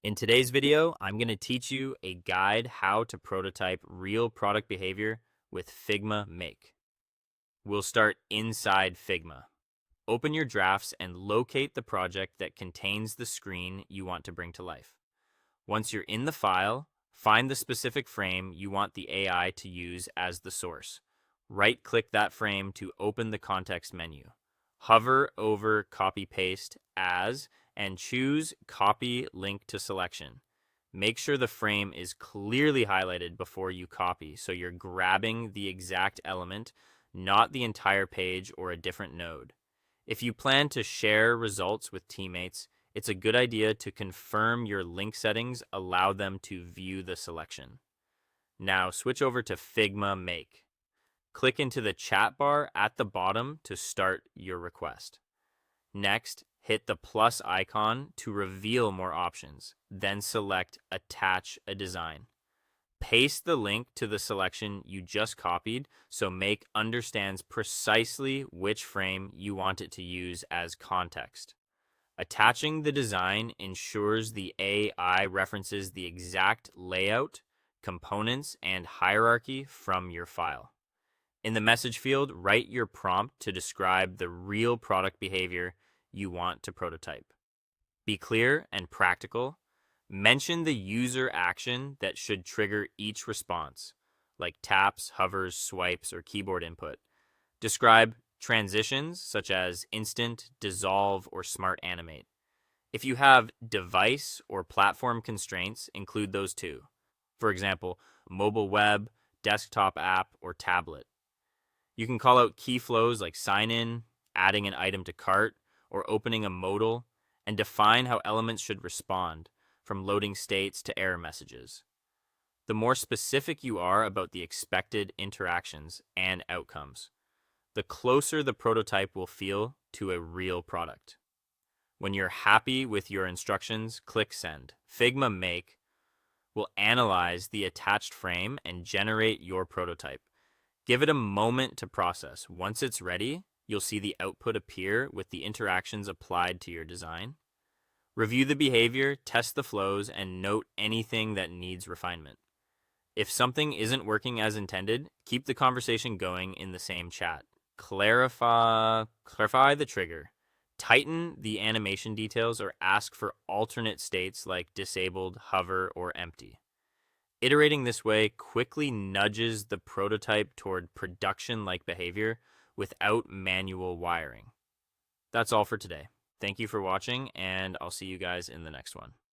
In today's video, I'm going to teach you a guide how to prototype real product behavior with Figma Make. We'll start inside Figma. Open your drafts and locate the project that contains the screen you want to bring to life. Once you're in the file, find the specific frame you want the AI to use as the source. Right-click that frame to open the context menu. Hover over Copy Paste as and choose Copy Link to Selection. Make sure the frame is clearly highlighted before you copy so you're grabbing the exact element, not the entire page or a different node. If you plan to share results with teammates, it's a good idea to confirm your link settings allow them to view the selection. Now switch over to Figma Make. Click into the chat bar at the bottom to start your request. Next, hit the plus icon to reveal more options, then select Attach a Design. Paste the link to the selection you just copied so Make understands precisely which frame you want it to use as context. Attaching the design ensures the AI references the exact layout, components, and hierarchy from your file. In the message field, write your prompt to describe the real product behavior you want to prototype. Be clear and practical. Mention the user action that should trigger each response, like taps, hovers, swipes, or keyboard input. Describe transitions such as instant, dissolve, or smart animate. If you have device or platform constraints, include those too. For example, mobile web, desktop app, or tablet. You can call out key flows like sign in, adding an item to cart, or opening a modal, and define how elements should respond, from loading states to error messages. The more specific you are about the expected interactions and outcomes, the closer the prototype will feel to a real product. When you're happy with your instructions, click Send. Figma Make will analyze the attached frame and generate your prototype. Give it a moment to process. Once it's ready, you'll see the output appear with the interactions applied to your design. Review the behavior, test the flows, and note anything that needs refinement. If something isn't working as intended, keep the conversation going in the same chat. Clarify the trigger. Tighten the animation details or ask for alternate states like disabled, hover, or empty. Iterating this way quickly nudges the prototype toward production-like behavior without manual wiring. That's all for today. Thank you for watching, and I'll see you guys in the next one.